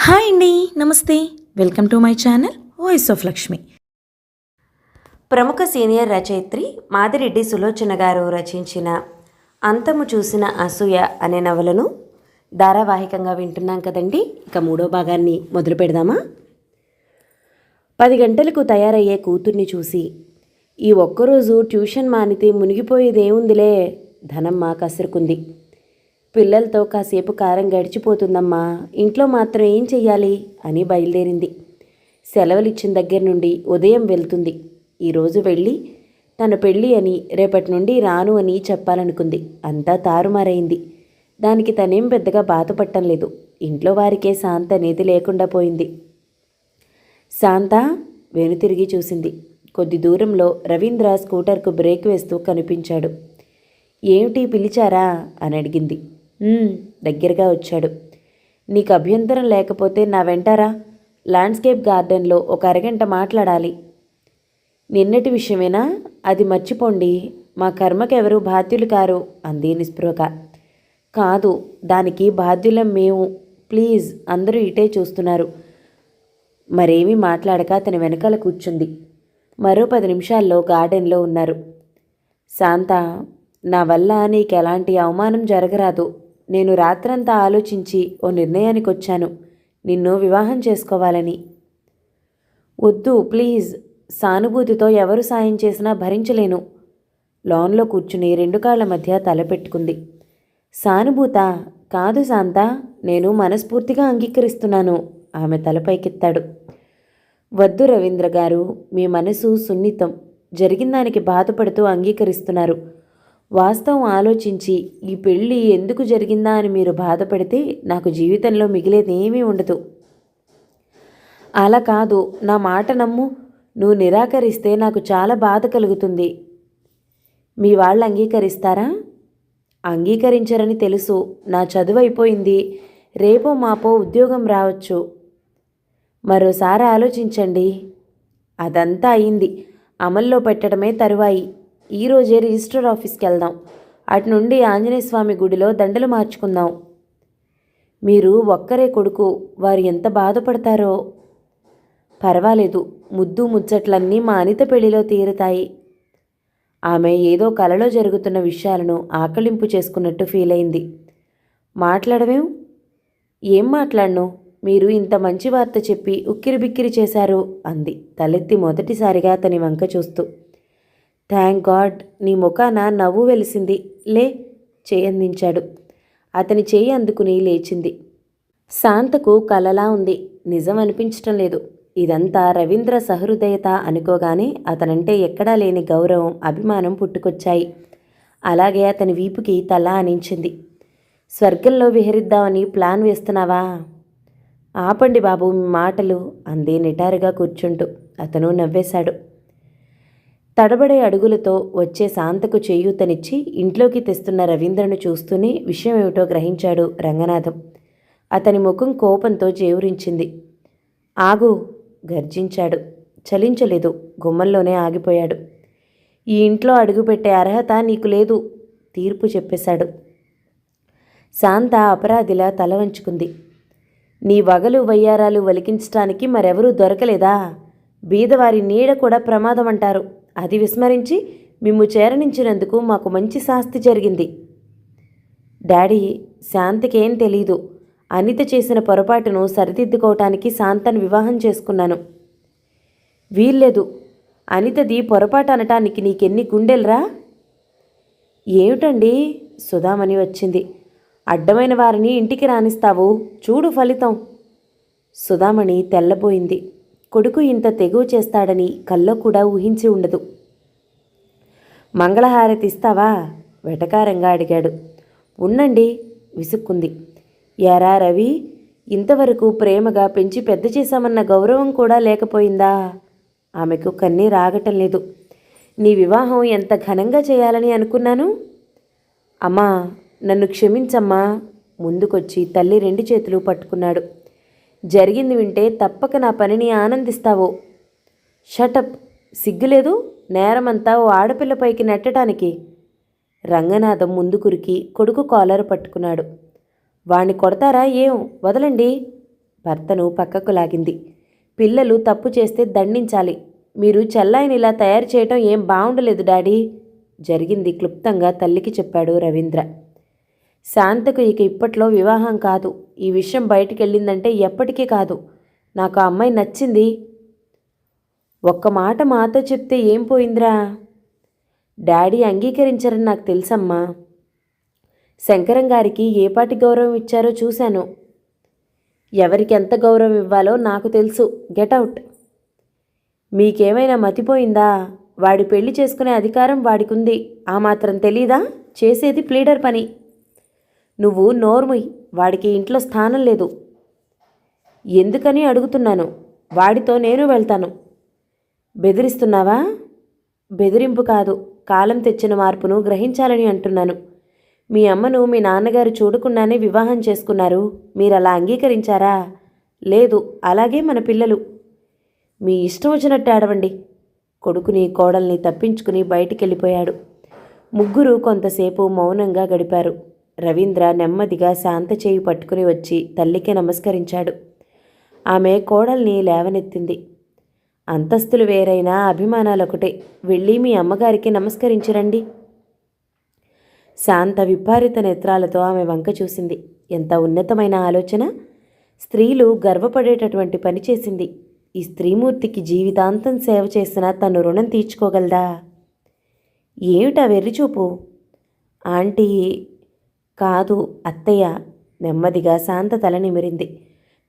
Hi అండి, నమస్తే. Welcome to my channel voice of Lakshmi. ప్రముఖ సీనియర్ రచయిత్రి మాదిరెడ్డి సులోచన గారు రచించిన అంతము చూసిన అసూయ అనే నవలను ధారావాహికంగా వింటున్నాం కదండి. ఇక మూడో భాగాన్ని మొదలు పెడదామా? 10 గంటలకు తయారయ్యే కూతుర్ని చూసి, ఈ ఒక్కరోజు ట్యూషన్ మానితే మునిగిపోయేదేముందిలే, ధనమ్మ కసురుకుంది. పిల్లలతో కాసేపు కారం గడిచిపోతుందమ్మా, ఇంట్లో మాత్రం ఏం చెయ్యాలి అని బయలుదేరింది. సెలవులిచ్చిన దగ్గర నుండి ఉదయం వెళ్తుంది. ఈరోజు వెళ్ళి తన పెళ్ళి అని, రేపటి నుండి రాను అని చెప్పాలనుకుంది. అంతా తారుమారైంది. దానికి తనేం పెద్దగా బాధపడటం లేదు. ఇంట్లో వారికే శాంత అనేది లేకుండా పోయింది. శాంత వెనుతిరిగి చూసింది. కొద్ది దూరంలో రవీంద్ర స్కూటర్కు బ్రేక్ వేస్తూ కనిపించాడు. ఏమిటి పిలిచారా అని అడిగింది. దగ్గరగా వచ్చాడు. నీకు అభ్యంతరం లేకపోతే నా వెంటారా, ల్యాండ్స్కేప్ గార్డెన్లో ఒక అరగంట మాట్లాడాలి. నిన్నటి విషయమేనా? అది మర్చిపోండి, మా కర్మకెవరు బాధ్యులు కారు అంది నిస్పృహగా. కాదు, దానికి బాధ్యులం మేము. ప్లీజ్, అందరూ ఇటే చూస్తున్నారు. మరేమీ మాట్లాడక అతని వెనకాల కూర్చుంది. మరో 10 నిమిషాల్లో గార్డెన్లో ఉన్నారు. శాంత, నా వల్ల నీకెలాంటి అవమానం జరగరాదు. నేను రాత్రంతా ఆలోచించి ఓ నిర్ణయానికి వచ్చాను, నిన్ను వివాహం చేసుకోవాలని. వద్దు ప్లీజ్, సానుభూతితో ఎవరు సాయం చేసినా భరించలేను. లాన్లో కూర్చుని 2 కాళ్ల మధ్య తల పెట్టుకుంది. సానుభూత కాదు శాంత, నేను మనస్ఫూర్తిగా అంగీకరిస్తున్నాను. ఆమె తలపైకెత్తాడు. వద్దు రవీంద్ర గారు, మీ మనసు సున్నితం. జరిగిన దానికి బాధపడుతూ అంగీకరిస్తున్నారు. వాస్తవం ఆలోచించి ఈ పెళ్ళి ఎందుకు జరిగిందా అని మీరు బాధపడితే నాకు జీవితంలో మిగిలేదేమీ ఉండదు. అలా కాదు, నా మాట నమ్ము. నువ్వు నిరాకరిస్తే నాకు చాలా బాధ కలుగుతుంది. మీ వాళ్ళు అంగీకరిస్తారా? అంగీకరించరని తెలుసు. నా చదువు అయిపోయింది. రేపో మాపో ఉద్యోగం రావచ్చు. మరోసారి ఆలోచించండి. అదంతా అయింది, అమల్లో పెట్టడమే తరువాయి. ఈరోజే రిజిస్టర్ ఆఫీస్కి వెళ్దాం. అటు నుండి ఆంజనేయ స్వామి గుడిలో దండలు మార్చుకుందాం. మీరు ఒక్కరే కొడుకు, వారు ఎంత బాధపడతారో. పర్వాలేదు, ముద్దు ముచ్చట్లన్నీ మా అనిత పెళ్లిలో తీరుతాయి. ఆమె ఏదో కలలో జరుగుతున్న విషయాలను ఆకళింపు చేసుకున్నట్టు ఫీల్ అయింది. మాట్లాడవేం? ఏం మాట్లాడను? మీరు ఇంత మంచి వార్త చెప్పి ఉక్కిరిబిక్కిరి చేశారు అంది తలెత్తి మొదటిసారిగా అతని వంక చూస్తూ. థ్యాంక్ గాడ్, నీ ముఖాన నవ్వు వెలిసింది. లే, చేయందించాడు. అతని చేయి అందుకుని లేచింది. శాంతకు కలలా ఉంది, నిజం అనిపించటం లేదు. ఇదంతా రవీంద్ర సహృదయత అనుకోగానే అతనంటే ఎక్కడా లేని గౌరవం, అభిమానం పుట్టుకొచ్చాయి. అలాగే అతని వీపుకి తల ఆనించింది. స్వర్గంలో విహరిద్దామని ప్లాన్ వేస్తున్నావా? ఆపండి బాబు మీ మాటలు అంది నిటారుగా కూర్చుంటూ. అతను నవ్వేశాడు. తడబడే అడుగులతో వచ్చే శాంతకు చేయూతనిచ్చి ఇంట్లోకి తెస్తున్న రవీంద్రను చూస్తూనే విషయం ఏమిటో గ్రహించాడు రంగనాథం. అతని ముఖం కోపంతో జేవురించింది. ఆగు, గర్జించాడు. చలించలేదు, గుమ్మంలోనే ఆగిపోయాడు. ఈ ఇంట్లో అడుగుపెట్టే అర్హత నీకు లేదు, తీర్పు చెప్పేశాడు. శాంత అపరాధిలా తల వంచుకుంది. నీ వగలు వయ్యారాలు వలికించటానికి మరెవరూ దొరకలేదా? బీదవారి నీడ కూడా ప్రమాదం అంటారు. అది విస్మరించి మిమ్ము చేరనించినందుకు మాకు మంచి శాస్తి జరిగింది. డాడీ, శాంతకేం తెలీదు. అనిత చేసిన పొరపాటును సరిదిద్దుకోవటానికి శాంతను వివాహం చేసుకున్నాను. వీల్లేదు. అనితది పొరపాటు అనటానికి నీకెన్ని గుండెలరా? ఏమిటండి? సుధామణి వచ్చింది. అడ్డమైన వారిని ఇంటికి రానిస్తావు, చూడు ఫలితం. సుధామణి తెల్లబోయింది. కొడుకు ఇంత తెగువ చేస్తాడని కల్లో కూడా ఊహించి ఉండదు. మంగళహారతి ఇస్తావా? వెటకారంగా అడిగాడు. ఉండండి, విసుక్కుంది. యారా రవి, ఇంతవరకు ప్రేమగా పెంచి పెద్ద చేశామన్న గౌరవం కూడా లేకపోయిందా? ఆమెకు కన్నీరు ఆగటం లేదు. నీ వివాహం ఎంత ఘనంగా చేయాలని అనుకున్నాను. అమ్మా, నన్ను క్షమించమ్మా. ముందుకొచ్చి తల్లి 2 చేతులు పట్టుకున్నాడు. జరిగింది వింటే తప్పక నా పనిని ఆనందిస్తావో. షటప్, సిగ్గులేదు? నేరమంతా ఓ ఆడపిల్లపైకి నెట్టడానికి. రంగనాథం ముందుకురికి కొడుకు కాలర్ పట్టుకున్నాడు. వాణ్ణి కొడతారా ఏం? వదలండి. భర్తను పక్కకు లాగింది. పిల్లలు తప్పు చేస్తే దండించాలి. మీరు చెల్లాయిని ఇలా తయారు చేయటం ఏం బాగుండలేదు డాడీ. జరిగింది క్లుప్తంగా తల్లికి చెప్పాడు రవీంద్ర. శాంతకు ఇక ఇప్పట్లో వివాహం కాదు. ఈ విషయం బయటికెళ్ళిందంటే ఎప్పటికీ కాదు. నాకు ఆ అమ్మాయి నచ్చింది. ఒక్క మాట మాతో చెప్తే ఏం పోయిందిరా? డాడీ అంగీకరించరని నాకు తెలుసమ్మా. శంకరం గారికి ఏపాటి గౌరవం ఇచ్చారో చూశాను. ఎవరికి ఎంత గౌరవం ఇవ్వాలో నాకు తెలుసు. గెటౌట్. మీకేమైనా మతిపోయిందా? వాడి పెళ్లి చేసుకునే అధికారం వాడికుంది. ఆ మాత్రం తెలీదా? చేసేది ప్లీడర్ పని. నువ్వు నోర్ముయ్. వాడికి ఇంట్లో స్థానం లేదు. ఎందుకని అడుగుతున్నాను. వాడితో నేను వెళ్తాను. బెదిరిస్తున్నావా? బెదిరింపు కాదు, కాలం తెచ్చిన మార్పును గ్రహించాలని అంటున్నాను. మీ అమ్మను మీ నాన్నగారు చూడకుండానే వివాహం చేసుకున్నారు. మీరలా అంగీకరించారా? లేదు. అలాగే మన పిల్లలు. మీ ఇష్టం వచ్చినట్టు ఆడవండి. కొడుకుని కోడల్ని తప్పించుకుని బయటికెళ్ళిపోయాడు. ముగ్గురు కొంతసేపు మౌనంగా గడిపారు. రవీంద్ర నెమ్మదిగా శాంత చేయి పట్టుకుని వచ్చి తల్లికి నమస్కరించాడు. ఆమె కోడల్ని లేవనెత్తింది. అంతస్తులు వేరైనా అభిమానాలొకటే. వెళ్ళి మీ అమ్మగారికి నమస్కరించిరండి. శాంత విప్పారిత నేత్రాలతో ఆమె వంక చూసింది. ఎంత ఉన్నతమైన ఆలోచన! స్త్రీలు గర్వపడేటటువంటి పని చేసింది. ఈ స్త్రీమూర్తికి జీవితాంతం సేవ చేసినా తను రుణం తీర్చుకోగలదా? ఏమిటా వెర్రిచూపు? ఆంటీ కాదు, అత్తయ్య. నెమ్మదిగా శాంత తల నిమిరింది.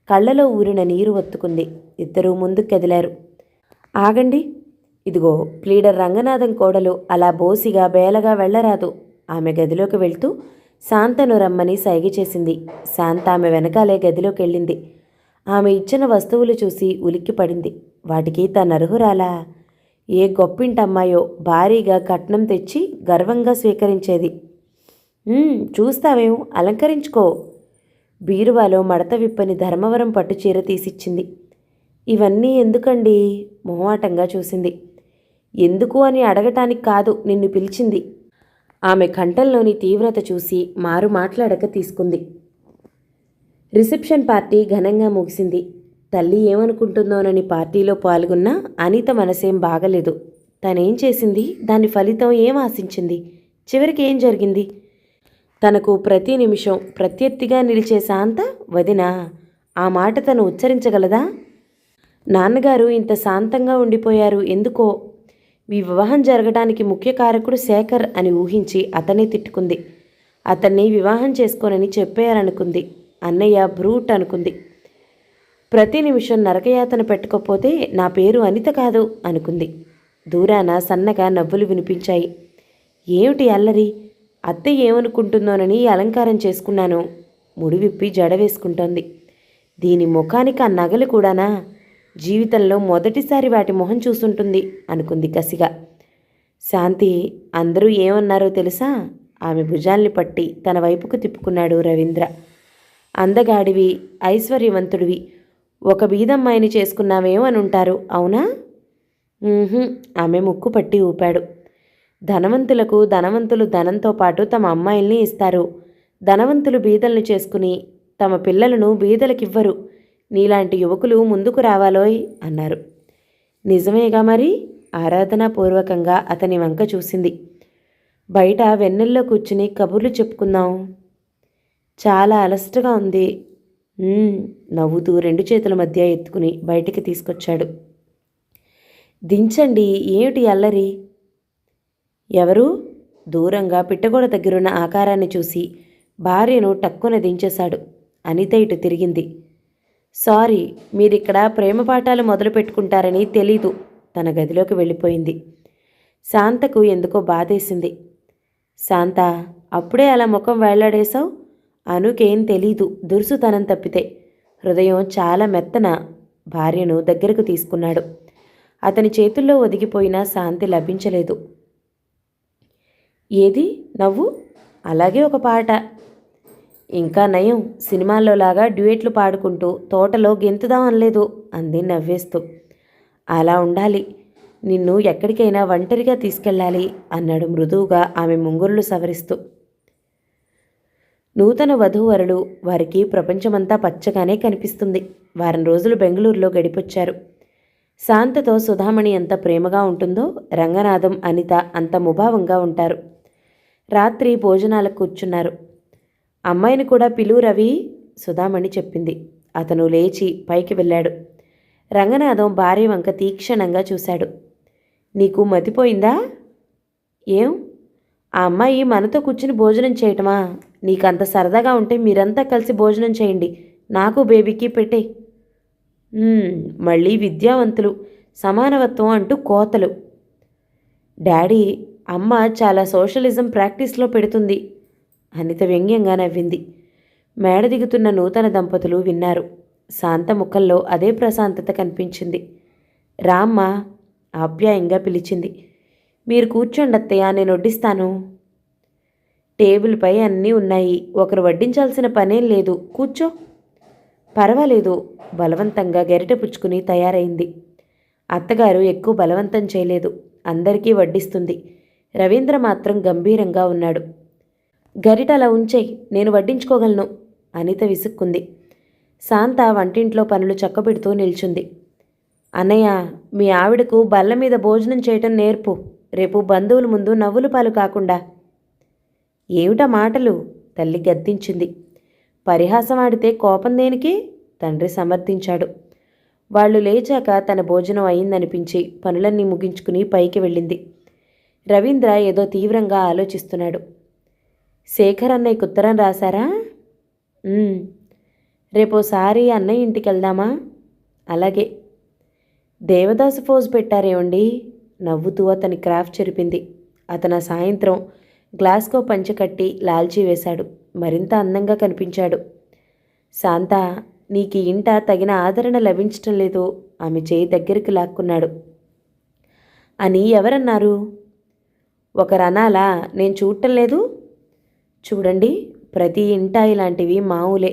కళ్ళలో ఊరిన నీరు ఒత్తుకుంది. ఇద్దరూ ముందుకు కదిలారు. ఆగండి. ఇదిగో ప్లీడర్ రంగనాథం కోడలు అలా బోసిగా బేలగా వెళ్లరాదు. ఆమె గదిలోకి వెళ్తూ శాంతను రమ్మని సైగ చేసింది. శాంత ఆమె వెనకాలే గదిలోకి వెళ్ళింది. ఆమె ఇచ్చిన వస్తువులు చూసి ఉలిక్కిపడింది. వాటికి తనర్హురాలా? ఏ గొప్పింటమ్మాయో భారీగా కట్నం తెచ్చి గర్వంగా స్వీకరించేది. చూస్తావేం, అలంకరించుకో. బీరువాలో మడత విప్పని ధర్మవరం పట్టు చీర తీసిచ్చింది. ఇవన్నీ ఎందుకండి? మొహమాటంగా చూసింది. ఎందుకు అని అడగటానికి కాదు నిన్ను పిలిచింది. ఆమె కంఠంలోని తీవ్రత చూసి మారు మాట్లాడక తీసుకుంది. రిసెప్షన్ పార్టీ ఘనంగా ముగిసింది. తల్లి ఏమనుకుంటుందోనని పార్టీలో పాల్గొన్నా అనిత మనసేం బాగలేదు. తనేం చేసింది? దాని ఫలితం ఏం ఆశించింది? చివరికి ఏం జరిగింది? తనకు ప్రతి నిమిషం ప్రత్యర్థిగా నిలిచే శాంత వదిన. ఆ మాట తను ఉచ్చరించగలదా? నాన్నగారు ఇంత శాంతంగా ఉండిపోయారు ఎందుకో. ఈ వివాహం జరగడానికి ముఖ్య కారకుడు శేఖర్ అని ఊహించి అతనే తిట్టుకుంది. అతన్ని వివాహం చేసుకోనని చెప్పేయాలనుకుంది. అన్నయ్య బ్రూట్ అనుకుంది. ప్రతి నిమిషం నరకయాతన పెట్టుకోపోతే నా పేరు అనిత కాదు అనుకుంది. దూరాన సన్నగా నవ్వులు వినిపించాయి. ఏమిటి అల్లరి? అత్తయ్య ఏమనుకుంటుందోనని అలంకారం చేసుకున్నాను. ముడివిప్పి జడ వేసుకుంటోంది. దీని ముఖానికి ఆ నగలు కూడానా? జీవితంలో మొదటిసారి వాటి మొహం చూసుంటుంది అనుకుంది కసిగా. శాంతి, అందరూ ఏమన్నారో తెలుసా? ఆమె భుజాల్ని పట్టి తన వైపుకు తిప్పుకున్నాడు రవీంద్ర. అందగాడివి, ఐశ్వర్యవంతుడివి, ఒక బీదమ్మాయిని చేసుకున్నావేమనుంటారు, అవునా? ఆమె ముక్కు పట్టి ఊపాడు. ధనవంతులకు ధనవంతులు ధనంతో పాటు తమ అమ్మాయిల్ని ఇస్తారు. ధనవంతులు బీదలను చేసుకుని తమ పిల్లలను బీదలకివ్వరు. నీలాంటి యువకులు ముందుకు రావాలోయ్ అన్నారు. నిజమేగా మరి? ఆరాధనాపూర్వకంగా అతని వంక చూసింది. బయట వెన్నెల్లో కూర్చుని కబుర్లు చెప్పుకుందాం. చాలా అలసటగా ఉంది. నవ్వుతూ రెండు చేతుల మధ్య ఎత్తుకుని బయటికి తీసుకొచ్చాడు. దించండి. ఏమిటి అల్లరి? ఎవరు? దూరంగా పిట్టగోడ దగ్గరున్న ఆకారాన్ని చూసి భార్యను టక్కున దించేశాడు. అనిత ఇటు తిరిగింది. సారీ, మీరిక్కడ ప్రేమ పాఠాలు మొదలు పెట్టుకుంటారని తెలీదు. తన గదిలోకి వెళ్ళిపోయింది. శాంతకు ఎందుకో బాధేసింది. శాంత, అప్పుడే అలా ముఖం వేళ్లాడేశావు? అనుకేం తెలీదు, దురుసుతనం తప్పితే. హృదయం చాలా మెత్తన. భార్యను దగ్గరకు తీసుకున్నాడు. అతని చేతుల్లో ఒదిగిపోయినా శాంతి లభించలేదు. ఏది నవ్వు? అలాగే ఒక పాట. ఇంకా నయం, సినిమాల్లోలాగా డ్యూయెట్లు పాడుకుంటూ తోటలో గెంతుదాం అనలేదు అంది నవ్వేస్తూ. అలా ఉండాలి. నిన్ను ఎక్కడికైనా ఒంటరిగా తీసుకెళ్ళాలి అన్నాడు మృదువుగా ఆమె ముంగురులు సవరిస్తూ. నూతన వధూవరులు వారికి ప్రపంచమంతా పచ్చగానే కనిపిస్తుంది. వారం రోజులు బెంగళూరులో గడిపొచ్చారు. శాంతతో సుధామణి ఎంత ప్రేమగా ఉంటుందో రంగనాథం, అనిత అంత ముభావంగా ఉంటారు. రాత్రి భోజనాలకు కూర్చున్నారు. అమ్మాయిని కూడా పిలువు రవి, సుధామణి చెప్పింది. అతను లేచి పైకి వెళ్ళాడు. రంగనాథం భార్య వంక తీక్షణంగా చూశాడు. నీకు మతిపోయిందా? ఏం? ఆ అమ్మాయి మనతో కూర్చుని భోజనం చేయటమా? నీకంత సరదాగా ఉంటే మీరంతా కలిసి భోజనం చేయండి, నాకు బేబీకి పెట్టే. మళ్ళీ విద్యావంతులు, సమానవత్వం అంటూ కోతలు. డాడీ, అమ్మ చాలా సోషలిజం ప్రాక్టీస్లో పెడుతుంది, అనిత వ్యంగ్యంగా నవ్వింది. మేడ దిగుతున్న నూతన దంపతులు విన్నారు. శాంత ముఖంలో అదే ప్రశాంతత కనిపించింది. రామ్మ, ఆప్యాయంగా పిలిచింది. మీరు కూర్చోండి అత్తయ్య, నేను వడ్డిస్తాను. టేబుల్పై అన్నీ ఉన్నాయి, ఒకరు వడ్డించాల్సిన పనేం లేదు, కూర్చో. పర్వాలేదు, బలవంతంగా గెరిట పుచ్చుకుని తయారైంది. అత్తగారు ఎక్కువ బలవంతం చేయలేదు, అందరికీ వడ్డిస్తుంది. రవీంద్ర మాత్రం గంభీరంగా ఉన్నాడు. గరిట అలా ఉంచేయి, నేను వడ్డించుకోగలను, అనిత విసుక్కుంది. శాంత వంటింట్లో పనులు చక్కబెడుతూ నిల్చుంది. అన్నయ్య, మీ ఆవిడకు బల్ల మీద భోజనం చేయటం నేర్పు, రేపు బంధువుల ముందు నవ్వులు పాలు కాకుండా. ఏమిటా మాటలు? తల్లి గద్దించింది. పరిహాసం ఆడితే కోపం దేనికి? తండ్రి సమర్థించాడు. వాళ్ళు లేచాక తన భోజనం అయిందనిపించి పనులన్నీ ముగించుకుని పైకి వెళ్ళింది. రవీంద్ర ఏదో తీవ్రంగా ఆలోచిస్తున్నాడు. శేఖర్ అన్నయ్యకు ఉత్తరం రాశారా? రేపోసారి అన్నయ్య ఇంటికి వెళ్దామా? అలాగే. దేవదాసు ఫోజు పెట్టారేమండి? నవ్వుతూ అతని క్రాఫ్ట్ చెరిపింది. అతను సాయంత్రం గ్లాస్కో పంచె కట్టి లాల్చీ వేశాడు. మరింత అందంగా కనిపించాడు. శాంత, నీకు ఇంట తగిన ఆదరణ లభించటం లేదు, ఆమె చేయి దగ్గరికి లాక్కున్నాడు. అని ఎవరన్నారు? ఒకరనాలా, నేను చూడటం లేదు? చూడండి, ప్రతి ఇంట ఇలాంటివి మామూలే.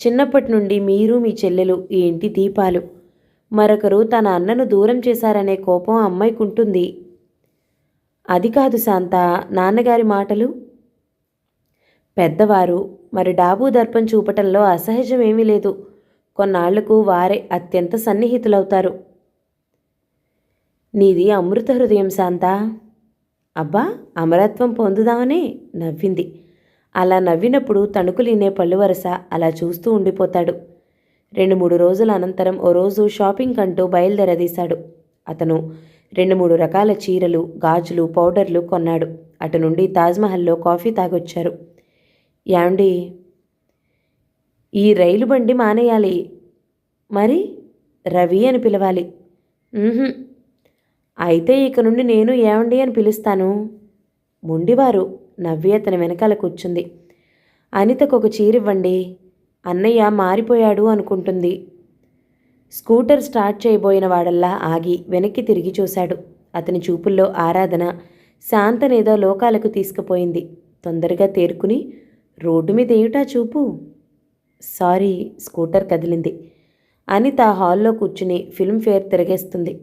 చిన్నప్పటి నుండి మీరు మీ చెల్లెలు ఈ ఇంటి దీపాలు. మరొకరు తన అన్నను దూరం చేశారనే కోపం అమ్మాయికి ఉంటుంది. అది కాదు శాంత, నాన్నగారి మాటలు. పెద్దవారు, మరి డాబు దర్పం చూపటంలో అసహజమేమీ లేదు. కొన్నాళ్లకు వారే అత్యంత సన్నిహితులవుతారు. నీది అమృత హృదయం శాంత. అబ్బా, అమరత్వం పొందుదామనే నవ్వింది. అలా నవ్వినప్పుడు తణుకులినే పళ్ళు వరస అలా చూస్తూ ఉండిపోతాడు. 2-3 రోజుల అనంతరం ఓ రోజు షాపింగ్ అంటూ బయలుదేరదీశాడు. అతను 2-3 రకాల చీరలు, గాజులు, పౌడర్లు కొన్నాడు. అటు నుండి తాజ్మహల్లో కాఫీ తాగొచ్చారు. యాండి, ఈ రైలు బండి మానేయాలి. మరి రవి అని పిలవాలి. అయితే ఇక నుండి నేను ఏమండి అని పిలుస్తాను. మొండివారు నవ్వి అతని వెనకాల కూర్చుంది. అనితకు ఒక చీరివ్వండి, అన్నయ్య మారిపోయాడు అనుకుంటుంది. స్కూటర్ స్టార్ట్ చేయబోయిన వాడల్లా ఆగి వెనక్కి తిరిగి చూశాడు. అతని చూపుల్లో ఆరాధన శాంతనేదో లోకాలకు తీసుకుపోయింది. తొందరగా తేరుకుని, రోడ్డు మీద ఏమిటా చూపు? సారీ, స్కూటర్ కదిలింది. అనిత హాల్లో కూర్చుని ఫిల్మ్ఫేర్ తిరగేస్తుంది.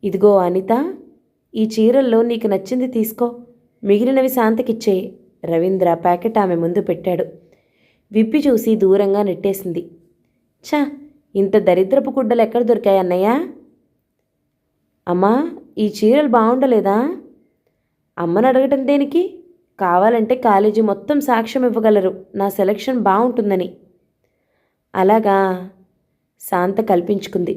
ఇదిగో అనిత, ఈ చీరల్లో నీకు నచ్చింది తీసుకో, మిగిలినవి శాంతకిచ్చేయి. రవీంద్ర ప్యాకెట్ ఆమె ముందు పెట్టాడు. విప్పి చూసి దూరంగా నెట్టేసింది. ఛా, ఇంత దరిద్రపు గుడ్డలు ఎక్కడ దొరికాయి అన్నయ్య? అమ్మా, ఈ చీరలు బాగుండలేదా? అమ్మని అడగటం దేనికి? కావాలంటే కాలేజీ మొత్తం సాక్ష్యం ఇవ్వగలరు నా సెలక్షన్ బాగుంటుందని. అలాగా, శాంత కల్పించుకుంది.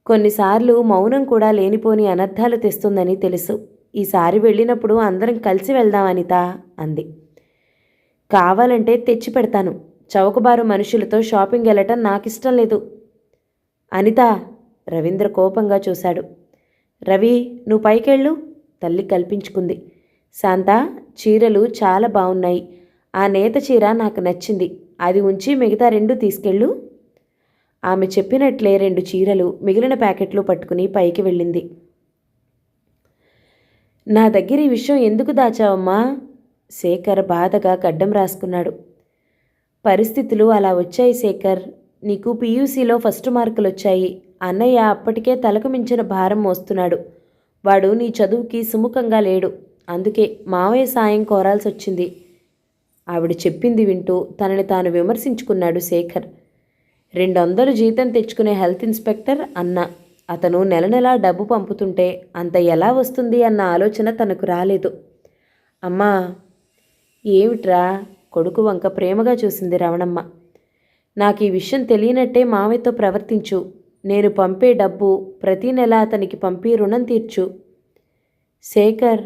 కొన్నిసార్లు మౌనం కూడా లేనిపోని అనర్థాలు తెస్తుందని తెలుసు. ఈసారి వెళ్ళినప్పుడు అందరం కలిసి వెళ్దాం అనిత, అంది. కావాలంటే తెచ్చి పెడతాను. చౌకబారు మనుషులతో షాపింగ్ వెళ్ళటం నాకిష్టం లేదు. అనిత, రవీంద్ర కోపంగా చూశాడు. రవి, నువ్వు పైకెళ్ళు, తల్లి కల్పించుకుంది. శాంత, చీరలు చాలా బాగున్నాయి. ఆ నేత చీర నాకు నచ్చింది, అది ఉంచి మిగతా 2 తీసుకెళ్ళు. ఆమె చెప్పినట్లే 2 చీరలు, మిగిలిన ప్యాకెట్లు పట్టుకుని పైకి వెళ్ళింది. నా దగ్గర ఈ విషయం ఎందుకు దాచావమ్మా? శేఖర్ బాధగా గడ్డం రాసుకున్నాడు. పరిస్థితులు అలా వచ్చాయి శేఖర్. నీకు పీయూసీలో ఫస్ట్ మార్కులు వచ్చాయి. అన్నయ్య అప్పటికే తలకు మించిన భారం మోస్తున్నాడు. వాడు నీ చదువుకి సుముఖంగా లేడు. అందుకే మావయ్య సాయం కోరాల్సి వచ్చింది. ఆవిడ చెప్పింది వింటూ తనని తాను విమర్శించుకున్నాడు శేఖర్. 200 జీతం తెచ్చుకునే హెల్త్ ఇన్స్పెక్టర్ అన్న అతను నెల నెలా డబ్బు పంపుతుంటే అంత ఎలా వస్తుంది అన్న ఆలోచన తనకు రాలేదు. అమ్మా, ఏమిట్రా? కొడుకు వంక ప్రేమగా చూసింది రవణమ్మ. నాకు ఈ విషయం తెలియనట్టే మావయ్యతో ప్రవర్తించు. నేను పంపే డబ్బు ప్రతీ నెల అతనికి పంపి రుణం తీర్చు. శేఖర్: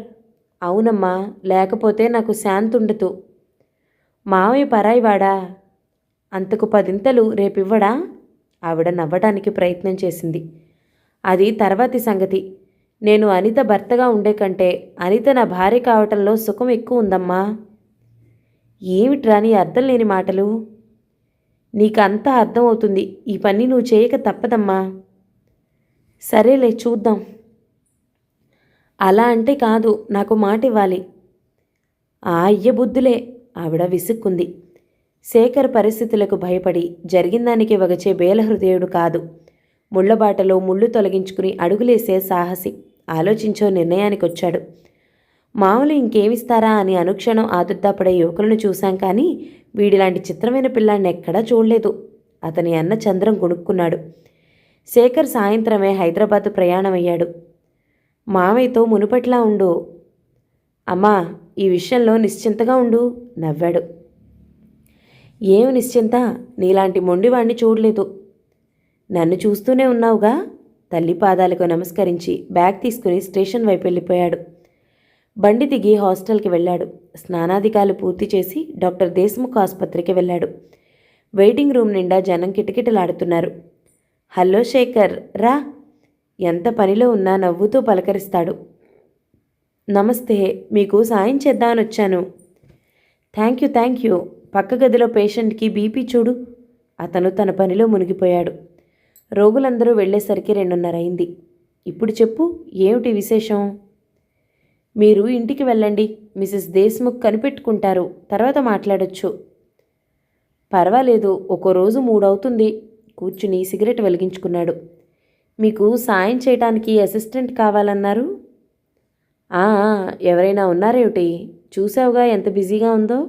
అవునమ్మా, లేకపోతే నాకు శాంతి ఉండదు. మావయ్య పరాయివాడా? అంతకు 10 రేపివ్వడా? ఆవిడ నవ్వడానికి ప్రయత్నం చేసింది. అది తర్వాతి సంగతి. నేను అనిత భర్తగా ఉండే కంటే అనిత నా భార్య కావటంలో సుఖం ఎక్కువ ఉందమ్మా. ఏమిట్రా నీ అర్థం లేని మాటలు? నీకంతా అర్థమవుతుంది. ఈ పని నువ్వు చేయక తప్పదమ్మా. సరేలే, చూద్దాం. అలా అంటే కాదు, నాకు మాట ఇవ్వాలి. ఆ అయ్య బుద్ధులే, ఆవిడ విసుక్కుంది. శేఖర్ పరిస్థితులకు భయపడి జరిగిందానికి వగచే బేలహృదయుడు కాదు. ముళ్లబాటలో ముళ్ళు తొలగించుకుని అడుగులేసే సాహసి. ఆలోచించో నిర్ణయానికొచ్చాడు. మామూలు ఇంకేమిస్తారా అని అనుక్షణం ఆదుర్దాపడే యువకులను చూశాం కానీ వీడిలాంటి చిత్రమైన పిల్లాన్ని ఎక్కడా చూడలేదు. అతని అన్న చంద్రం గుణుక్కున్నాడు. శేఖర్ సాయంత్రమే హైదరాబాద్ ప్రయాణమయ్యాడు. మావయ్యతో మునుపట్లా ఉండు. అమ్మా, ఈ విషయంలో నిశ్చింతగా ఉండు, నవ్వాడు. ఏమి నిశ్చింత? నీలాంటి మొండివాణ్ణి చూడలేదు. నన్ను చూస్తూనే ఉన్నావుగా. తల్లి పాదాలకు నమస్కరించి బ్యాగ్ తీసుకుని స్టేషన్ వైపు వెళ్ళిపోయాడు. బండి దిగి హాస్టల్కి వెళ్ళాడు. స్నానాధికాలు పూర్తి చేసి డాక్టర్ దేశ్ముఖ్ ఆసుపత్రికి వెళ్ళాడు. వెయిటింగ్ రూమ్ నిండా జనం కిటకిటలాడుతున్నారు. హలో శేఖర్, రా. ఎంత పనిలో ఉన్నా నవ్వుతూ పలకరిస్తాడు. నమస్తే, మీకు సాయం చేద్దామని వచ్చాను. Thank you. పక్క గదిలో పేషెంట్కి బీపీ చూడు. అతను తన పనిలో మునిగిపోయాడు. రోగులందరూ వెళ్ళేసరికి 2:30 అయింది. ఇప్పుడు చెప్పు, ఏమిటి విశేషం? మీరు ఇంటికి వెళ్ళండి. మిసెస్ దేశ్ముఖ్ కనిపెట్టుకుంటారు, తర్వాత మాట్లాడొచ్చు. పర్వాలేదు, ఒక్కో రోజు 3 అవుతుంది. కూర్చుని సిగరెట్ వెలిగించుకున్నాడు. మీకు సాయం చేయడానికి అసిస్టెంట్ కావాలన్నారు? ఎవరైనా ఉన్నారేమిటి? చూసావుగా ఎంత బిజీగా ఉందో.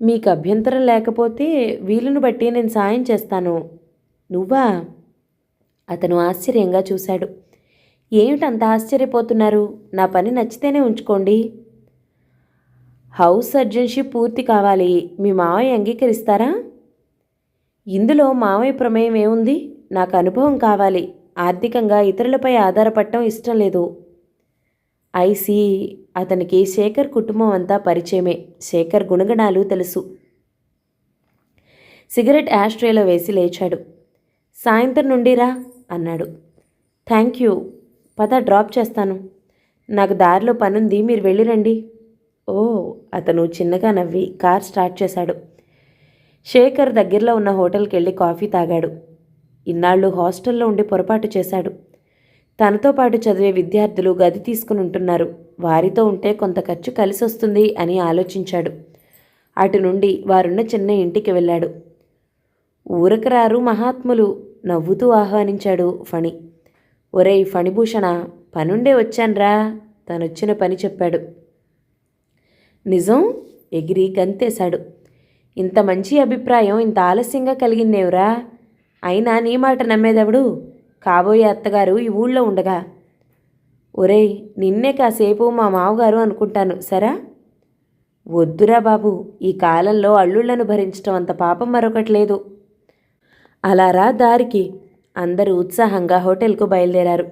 మీకు అభ్యంతరం లేకపోతే వీలును బట్టి నేను సాయం చేస్తాను. నువ్వా? అతను ఆశ్చర్యంగా చూశాడు. ఏమిటంత ఆశ్చర్యపోతున్నారు? నా పని నచ్చితేనే ఉంచుకోండి. హౌస్ సర్జన్షిప్ పూర్తి కావాలి. మీ మావయ్య అంగీకరిస్తారా? ఇందులో మావయ్య ప్రమేయం ఏముంది? నాకు అనుభవం కావాలి. ఆర్థికంగా ఇతరులపై ఆధారపడటం ఇష్టం లేదు. ఐసీ. అతనికి శేఖర్ కుటుంబం అంతా పరిచయమే. శేఖర్ గుణగణాలు తెలుసు. సిగరెట్ యాష్ట్రేలో వేసి లేచాడు. సాయంత్రం నుండి రా అన్నాడు. Thank you. పద, డ్రాప్ చేస్తాను. నాకు దారిలో పనుంది, మీరు వెళ్ళిరండి. ఓ, అతను చిన్నగా నవ్వి కార్ స్టార్ట్ చేశాడు. శేఖర్ దగ్గరలో ఉన్న హోటల్కి వెళ్ళి కాఫీ తాగాడు. ఇన్నాళ్ళు హాస్టల్లో ఉండి పొరపాటు చేశాడు. తనతో పాటు చదివే విద్యార్థులు గది తీసుకుని ఉంటున్నారు. వారితో ఉంటే కొంత ఖర్చు కలిసి వస్తుంది అని ఆలోచించాడు. అటు నుండి వారున్న చిన్న ఇంటికి వెళ్ళాడు. ఊరకరారు మహాత్ములు, నవ్వుతూ ఆహ్వానించాడు ఫణి. ఒరేయ్ ఫణిభూషణ, పనుండే వచ్చాన్రా. తనొచ్చిన పని చెప్పాడు. నిజం? ఎగిరి గంతేశాడు. ఇంత మంచి అభిప్రాయం ఇంత ఆలస్యంగా కలిగిందేవురా. అయినా నీ మాట నమ్మేదెవడు? కాబోయే అత్తగారు ఈ ఊళ్ళో ఉండగా. ఒరేయ్, నిన్నే కాసేపు మా మావగారు అనుకుంటాను సరా. వద్దురా బాబు, ఈ కాలంలో అల్లుళ్లను భరించటం అంత పాపం మరొకటి లేదు. అలా రా దారికి. అందరూ ఉత్సాహంగా హోటల్కు బయలుదేరారు.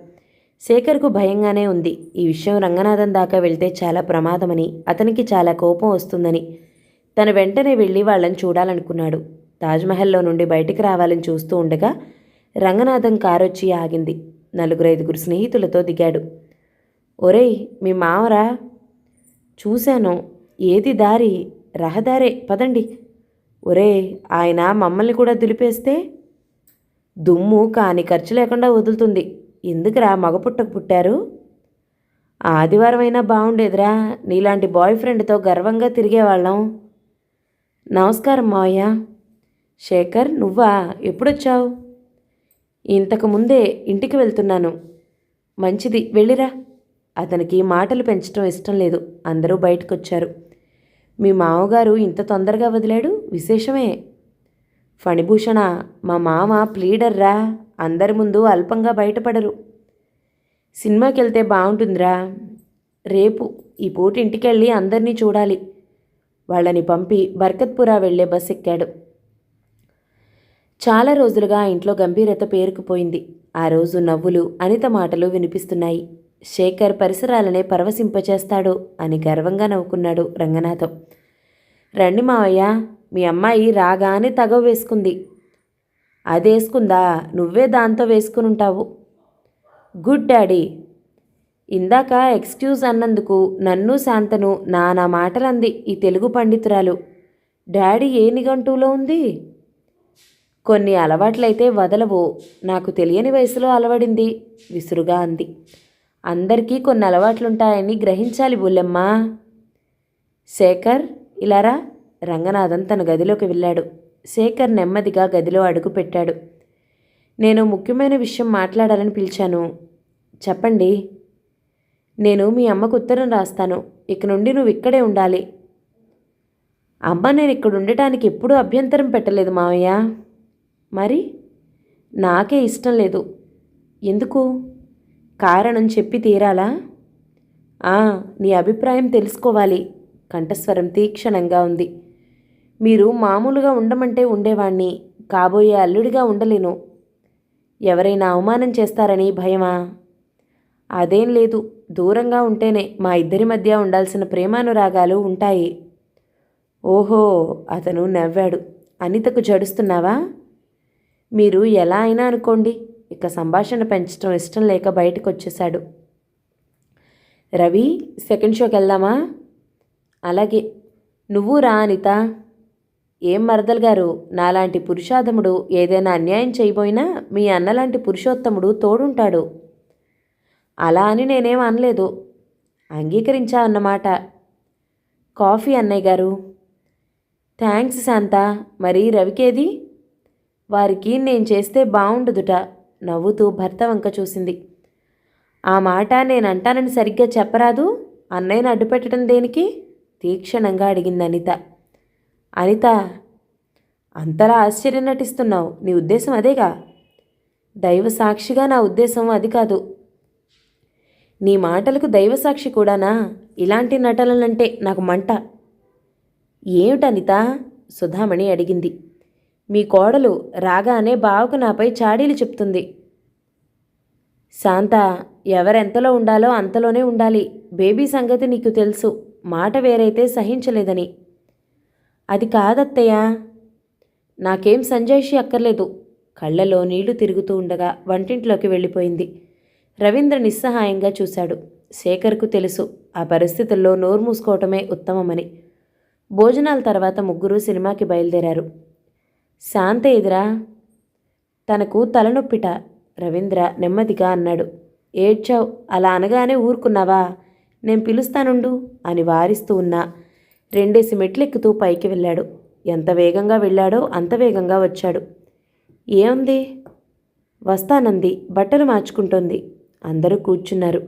శేఖర్కు భయంగానే ఉంది. ఈ విషయం రంగనాథన్ దాకా వెళ్తే చాలా ప్రమాదమని, అతనికి చాలా కోపం వస్తుందని. తను వెంటనే వెళ్ళి వాళ్ళని చూడాలనుకున్నాడు. తాజ్మహల్లో నుండి బయటికి రావాలని చూస్తూ ఉండగా రంగనాథన్ కారొచ్చి ఆగింది. 4-5 స్నేహితులతో దిగాడు. ఒరేయ్, మీ మావరా? చూశాను. ఏది దారి? రహదారే, పదండి. ఒరే, ఆయన మమ్మల్ని కూడా దులిపేస్తే దుమ్ము కాని ఖర్చు లేకుండా వదులుతుంది. ఎందుకురా మగపుట్టకు పుట్టారు? ఆదివారం అయినా బాగుండేదిరా. నీలాంటి బాయ్ ఫ్రెండ్తో గర్వంగా తిరిగేవాళ్ళం. నమస్కారం మావయ్య. శేఖర్, నువ్వా? ఎప్పుడొచ్చావు? ఇంతకుముందే. ఇంటికి వెళ్తున్నాను. మంచిది, వెళ్ళిరా. అతనికి మాటలు పెంచడం ఇష్టం లేదు. అందరూ బయటకొచ్చారు. మీ మామగారు ఇంత తొందరగా వదిలాడు, విశేషమే. ఫణిభూషణ, మా మామ ప్లీడర్రా, అందరి ముందు అల్పంగా బయటపడరు. సినిమాకి వెళ్తే బాగుంటుందిరా. రేపు ఈ పూట ఇంటికెళ్ళి అందరినీ చూడాలి. వాళ్ళని పంపి బర్కత్పురా వెళ్లే బస్ ఎక్కాడు. చాలా రోజులుగా ఆ ఇంట్లో గంభీరత పేరుకుపోయింది. ఆ రోజు నవ్వులు, అనిత మాటలు వినిపిస్తున్నాయి. శేఖర్ పరిసరాలనే పరవశింపచేస్తాడు అని గర్వంగా నవ్వుకున్నాడు రంగనాథం. రండి మావయ్య, మీ అమ్మాయి రాగానే తగవ వేసుకుంది. అదేసుకుందా? నువ్వే దాంతో వేసుకునుంటావు. Good daddy. ఇందాక ఎక్స్క్యూజ్ అన్నందుకు నన్ను శాంతను నానా మాటలంది ఈ తెలుగు పండితురాలు. డాడీ ఏ నిఘంటువులో ఉంది? కొన్ని అలవాట్లయితే వదలవు, నాకు తెలియని వయసులో అలవడింది విసురుగా అంది. అందరికీ కొన్ని అలవాట్లుంటాయని గ్రహించాలి బుల్లెమ్మ. శేఖర్, ఇలారా. రంగనాథన్ తన గదిలోకి వెళ్ళాడు. శేఖర్ నెమ్మదిగా గదిలో అడుగు పెట్టాడు. నేను ముఖ్యమైన విషయం మాట్లాడాలని పిలిచాను. చెప్పండి. నేను మీ అమ్మకు ఉత్తరం రాస్తాను. ఇక నుండి నువ్వు ఇక్కడే ఉండాలి. అమ్మ నేను ఇక్కడ ఉండటానికి ఎప్పుడూ అభ్యంతరం పెట్టలేదు మావయ్య. మరి? నాకే ఇష్టం లేదు. ఎందుకు? కారణం చెప్పి తీరాలా? నీ అభిప్రాయం తెలుసుకోవాలి. కంఠస్వరం తీక్షణంగా ఉంది. మీరు మామూలుగా ఉండమంటే ఉండేవాణ్ణి, కాబోయే అల్లుడిగా ఉండలేను. ఎవరైనా అవమానం చేస్తారని భయమా? అదేం లేదు. దూరంగా ఉంటేనే మా ఇద్దరి మధ్య ఉండాల్సిన ప్రేమానురాగాలు ఉంటాయి. ఓహో, అతను నవ్వాడు. అనితకు జడుస్తున్నావా? మీరు ఎలా అయినా అనుకోండి. ఇక సంభాషణ పెంచడం ఇష్టం లేక బయటకు వచ్చేశాడు. రవి, సెకండ్ షోకి వెళ్దామా? అలాగే. నువ్వు రా అనిత. ఏం మరదలు గారు, నాలాంటి పురుషాధముడు ఏదైనా అన్యాయం చేయబోయినా మీ అన్నలాంటి పురుషోత్తముడు తోడుంటాడు. అలా అని నేనేం అనలేదు, అంగీకరించా అన్నమాట. కాఫీ అన్నయ్య గారు. థ్యాంక్స్ శాంత. మరి రవికేది? వారికి నేను చేస్తే బాగుండదుట. నవ్వుతూ భర్త వంక చూసింది. ఆ మాట నేనంటానని సరిగ్గా చెప్పరాదు. అన్నయ్యను అడ్డుపెట్టడం దేనికి? తీక్షణంగా అడిగింది అనిత. అనిత, అంతలా ఆశ్చర్యం నటిస్తున్నావు. నీ ఉద్దేశం అదేగా? దైవ సాక్షిగా నా ఉద్దేశం అది కాదు. నీ మాటలకు దైవసాక్షి కూడానా? ఇలాంటి నటనలంటే నాకు మంట. ఏమిటనిత? సుధామణి అడిగింది. మీ కోడలు రాగానే బావకు నాపై చాడీలు చెప్తుంది. శాంత, ఎవరెంతలో ఉండాలో అంతలోనే ఉండాలి. బేబీ సంగతి నీకు తెలుసు. మాట వేరైతే సహించలేదని. అది కాదత్తయ్య. నాకేం సంజాయిషి అక్కర్లేదు. కళ్ళలో నీళ్లు తిరుగుతూ ఉండగా వంటింట్లోకి వెళ్ళిపోయింది. రవీంద్ర నిస్సహాయంగా చూశాడు. శేఖర్కు తెలుసు ఆ పరిస్థితుల్లో నోరు మూసుకోవటమే ఉత్తమమని. భోజనాల తర్వాత ముగ్గురు సినిమాకి బయలుదేరారు. శాంత ఎదురా? తనకు తలనొప్పిట. రవీంద్ర నెమ్మదిగా అన్నాడు. ఏడ్చావు, అలా అనగానే ఊరుకున్నావా? నేను పిలుస్తానుండు అని వారిస్తూ ఉన్నా 2 మెట్లెక్కుతూ పైకి వెళ్ళాడు. ఎంత వేగంగా వెళ్ళాడో అంత వేగంగా వచ్చాడు. ఏముంది? వస్తానంది. బట్టలు మార్చుకుంటోంది. అందరూ కూర్చున్నారు.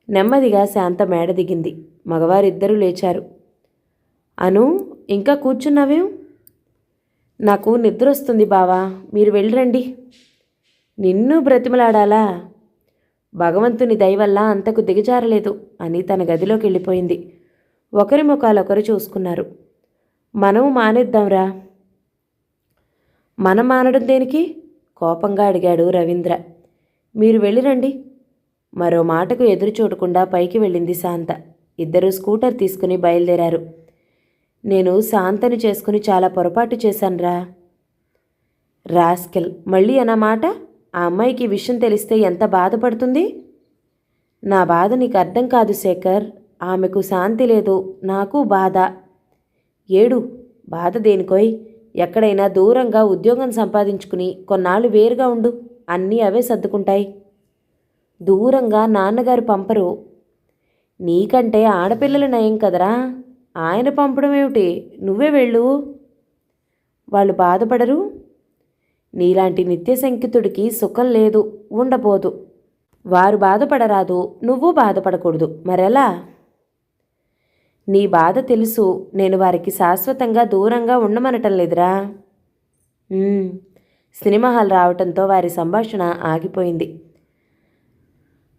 నెమ్మదిగా శాంత మేడ దిగింది. మగవారిద్దరూ లేచారు. అను, ఇంకా కూర్చున్నావేం? నాకు నిద్రొస్తుంది బావా, మీరు వెళ్ళిరండి. నిన్ను బ్రతిమలాడాలా? భగవంతుని దయవల్ల అంతకు దిగజారలేదు అని తన గదిలోకి వెళ్ళిపోయింది. ఒకరి ముఖాలొకరు చూసుకున్నారు. మనము మానేద్దాంరా. మనం మానడం దేనికి? కోపంగా అడిగాడు రవీంద్ర. మీరు వెళ్ళిరండి. మరో మాటకు ఎదురు చూడకుండా పైకి వెళ్ళింది శాంత. ఇద్దరూ స్కూటర్ తీసుకుని బయలుదేరారు. నేను శాంతని చేసుకుని చాలా పొరపాటు చేశానురా. రాస్కెల్, మళ్ళీ అన్నమాట. ఆ అమ్మాయికి విషయం తెలిస్తే ఎంత బాధపడుతుంది? నా బాధ నీకు అర్థం కాదు శేఖర్. ఆమెకు శాంతి లేదు, నాకు బాధ. ఏడు, బాధ దేనికోయ్? ఎక్కడైనా దూరంగా ఉద్యోగం సంపాదించుకుని కొన్నాళ్ళు వేరుగా ఉండు. అన్నీ అవే సర్దుకుంటాయి. దూరంగా నాన్నగారు పంపరు. నీకంటే ఆడపిల్లలు నయం కదరా. ఆయన పంపడం ఏమిటి? నువ్వే వెళ్ళు. వాళ్ళు బాధపడరు. నీలాంటి నిత్యశంకితుడికి సుఖం లేదు, ఉండబోదు. వారు బాధపడరాదు, నువ్వు బాధపడకూడదు. మరెలా? నీ బాధ తెలుసు. నేను వారికి శాశ్వతంగా దూరంగా ఉండమనటం లేదురా. సినిమా హాల్ రావటంతో వారి సంభాషణ ఆగిపోయింది.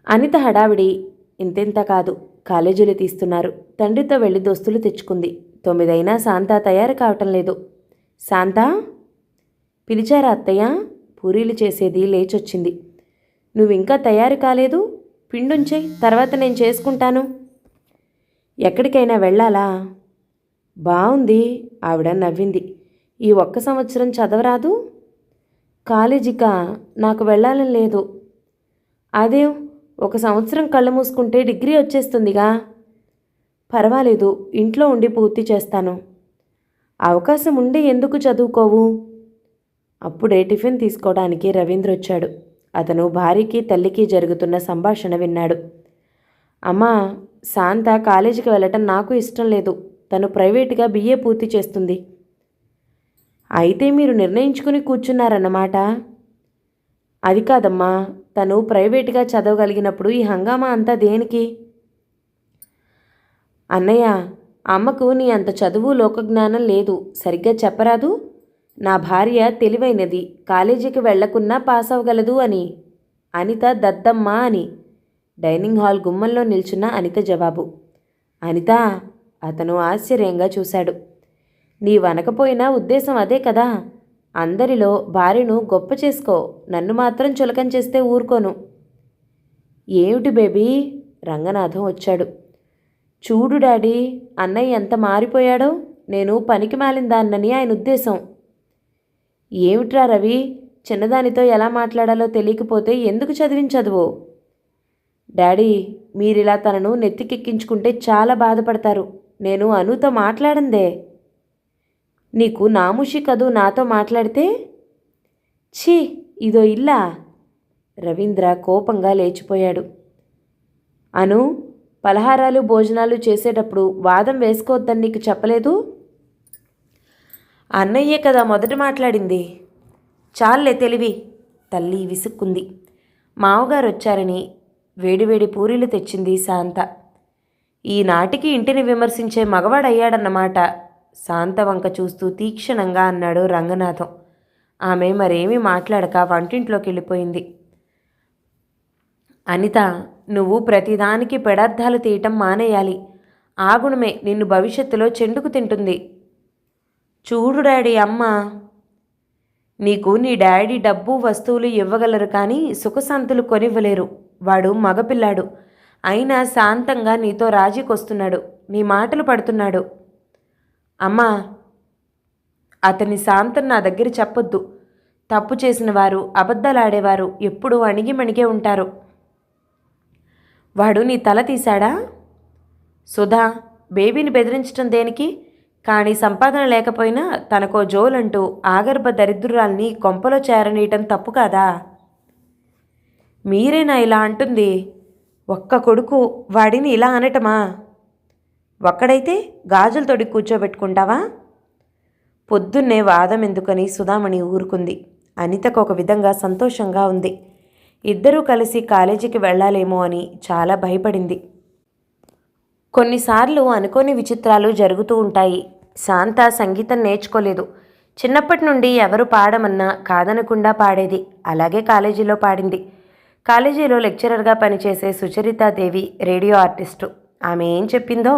అనిత హడావిడి ఇంతెంత కాదు. కాలేజీలు తీస్తున్నారు. తండ్రితో వెళ్ళి దోస్తులు తెచ్చుకుంది. 9 అయినా శాంత తయారు కావటం లేదు. శాంత పిలిచారా అత్తయ్య? పూరీలు చేసేది లేచొచ్చింది. నువ్వింకా తయారు కాలేదు? పిండుంచే, తర్వాత నేను చేసుకుంటాను. ఎక్కడికైనా వెళ్ళాలా? బాగుంది. ఆవిడ నవ్వింది. ఈ 1 సంవత్సరం చదవరాదు? కాలేజీకా? నాకు వెళ్ళాలని లేదు. అదేం, 1 సంవత్సరం కళ్ళు మూసుకుంటే డిగ్రీ వచ్చేస్తుందిగా. పర్వాలేదు, ఇంట్లో ఉండి పూర్తి చేస్తాను. అవకాశం ఉండి ఎందుకు చదువుకోవు? అప్పుడే టిఫిన్ తీసుకోవడానికి రవీంద్ర వచ్చాడు. అతను భార్యకి తల్లికి జరుగుతున్న సంభాషణ విన్నాడు. అమ్మా, శాంత కాలేజీకి వెళ్ళటం నాకు ఇష్టం లేదు. తను ప్రైవేటుగా BA పూర్తి చేస్తుంది. అయితే మీరు నిర్ణయించుకుని కూర్చున్నారన్నమాట. అది కాదమ్మా, తను ప్రైవేటుగా చదవగలిగినప్పుడు ఈ హంగామా అంతా దేనికి? అన్నయ్య, అమ్మకు నీ అంత చదువు లోకజ్ఞానం లేదు. సరిగ్గా చెప్పరాదు? నా భార్య తెలివైనది, కాలేజీకి వెళ్లకున్నా పాస్ అవ్వగలదు అని. అనిత దద్దమ్మ అని. డైనింగ్ హాల్ గుమ్మంలో నిల్చున్న అనిత జవాబు. అనిత, అతను ఆశ్చర్యంగా చూశాడు. నీ వనకపోయినా ఉద్దేశం అదే కదా. అందరిలో భార్యను గొప్ప చేసుకో, నన్ను మాత్రం చులకం చేస్తే ఊరుకోను. ఏమిటి బేబీ? రంగనాథం వచ్చాడు. చూడు డాడీ, అన్నయ్య ఎంత మారిపోయాడో. నేను పనికి మాలిందాన్నని ఆయన ఉద్దేశం. ఏమిట్రా రవి, చిన్నదానితో ఎలా మాట్లాడాలో తెలియకపోతే ఎందుకు చదివించదువు? డాడీ, మీరిలా తనను నెత్తికెక్కించుకుంటే చాలా బాధపడతారు. నేను అనుతో మాట్లాడందే. నీకు నాముషి కదూ నాతో మాట్లాడితే? ఛీ, ఇదో ఇల్లా? రవీంద్ర కోపంగా లేచిపోయాడు. అను, పలహారాలు భోజనాలు చేసేటప్పుడు వాదం వేసుకోవద్దని నీకు చెప్పలేదు? అన్నయ్యే కదా మొదట మాట్లాడింది. చాలే తెలివి. తల్లి విసుక్కుంది. మావగారు వచ్చారని వేడివేడి పూరీలు తెచ్చింది శాంత. ఈనాటికి ఇంటిని విమర్శించే మగవాడయ్యాడన్నమాట. శాంత వంక చూస్తూ తీక్షణంగా అన్నాడు రంగనాథం. ఆమె మరేమీ మాట్లాడక వంటింట్లోకి వెళ్ళిపోయింది. అనిత, నువ్వు ప్రతిదానికి పెడార్థాలు తీయటం మానేయాలి. ఆ గుణమే నిన్ను భవిష్యత్తులో చెండుకు తింటుంది. చూడు డాడీ, అమ్మ. నీకు నీ డాడీ డబ్బు వస్తువులు ఇవ్వగలరు కానీ సుఖశాంతులు కొనివ్వలేరు. వాడు మగపిల్లాడు. అయినా శాంతంగా నీతో రాజీకొస్తున్నాడు. నీ మాటలు పడుతున్నాడు. అమ్మా, అతని శాంతం నా దగ్గర చెప్పొద్దు. తప్పు చేసిన వారు, అబద్ధాలాడేవారు ఎప్పుడూ అణిగిమణిగే ఉంటారు. వాడు నీ తల తీశాడా? సుధా, బేబీని బెదిరించటం దేనికి? కానీ సంపాదన లేకపోయినా తనకో జోలంటూ ఆగర్భ దరిద్రురాల్ని కొంపలో చేరనీయటం తప్పు కాదా? మీరేనా ఇలా అంటుంది? ఒక్క కొడుకు, వాడిని ఇలా అనటమా? ఒక్కడైతే గాజులు తొడి కూర్చోబెట్టుకుంటావా? పొద్దున్నే వాదం ఎందుకని సుధామణి ఊరుకుంది. అనితకు ఒక విధంగా సంతోషంగా ఉంది. ఇద్దరూ కలిసి కాలేజీకి వెళ్ళాలేమో అని చాలా భయపడింది. కొన్నిసార్లు అనుకోని విచిత్రాలు జరుగుతూ ఉంటాయి. శాంత సంగీతం నేర్చుకోలేదు. చిన్నప్పటి నుండి ఎవరు పాడమన్నా కాదనకుండా పాడేది. అలాగే కాలేజీలో పాడింది. కాలేజీలో లెక్చరర్గా పనిచేసే సుచరితాదేవి రేడియో ఆర్టిస్టు. ఆమె ఏం చెప్పిందో,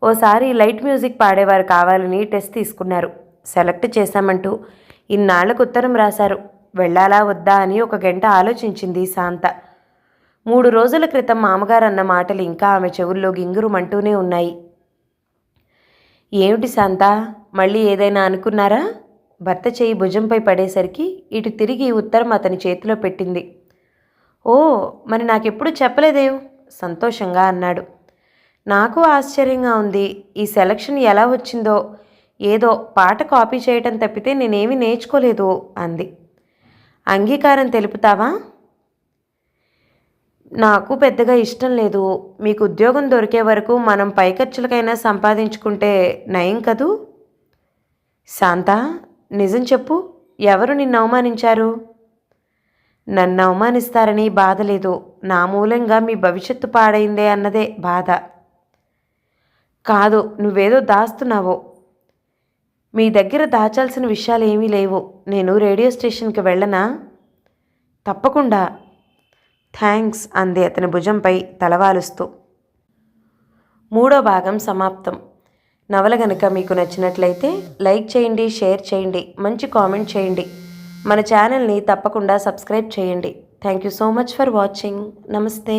ఓసారి లైట్ మ్యూజిక్ పాడేవారు కావాలని టెస్ట్ తీసుకున్నారు. సెలెక్ట్ చేశామంటూ ఇన్నాళ్లకు ఉత్తరం రాశారు. వెళ్ళాలా వద్దా అని 1 గంట ఆలోచించింది శాంత. 3 రోజుల క్రితం మామగారు అన్న మాటలు ఇంకా ఆమె చెవుల్లో గింగురుమంటూనే ఉన్నాయి. ఏమిటి శాంత, మళ్ళీ ఏదైనా అనుకున్నారా? భర్త చేయి భుజంపై పడేసరికి ఇటు తిరిగి ఉత్తరం అతని చేతిలో పెట్టింది. ఓ, మరి నాకెప్పుడు చెప్పలేదేం? సంతోషంగా అన్నాడు. నాకు ఆశ్చర్యంగా ఉంది. ఈ సెలక్షన్ ఎలా వచ్చిందో. ఏదో పాట కాపీ చేయటం తప్పితే నేనేమీ నేర్చుకోలేదు అంది. అంగీకారం తెలుపుతావా? నాకు పెద్దగా ఇష్టం లేదు. మీకు ఉద్యోగం దొరికే వరకు మనం పై ఖర్చులకైనా సంపాదించుకుంటే నయం కదూ. శాంత, నిజం చెప్పు, ఎవరు నిన్ను అవమానించారు? నన్ను అవమానిస్తారని బాధ లేదు. నా మూలంగా మీ భవిష్యత్తు పాడైందే అన్నదే బాధ. కాదు, నువ్వేదో దాస్తున్నావో. మీ దగ్గర దాచాల్సిన విషయాలు ఏమీ లేవు. నేను రేడియో స్టేషన్కి వెళ్ళనా? తప్పకుండా. థ్యాంక్స్ అంది అతని భుజంపై తలవాలుస్తూ. 3వ భాగం సమాప్తం. నవల గనుక మీకు నచ్చినట్లయితే లైక్ చేయండి, షేర్ చేయండి, మంచి కామెంట్ చేయండి. మన ఛానల్ని తప్పకుండా సబ్స్క్రైబ్ చేయండి. Thank you so much for watching. నమస్తే.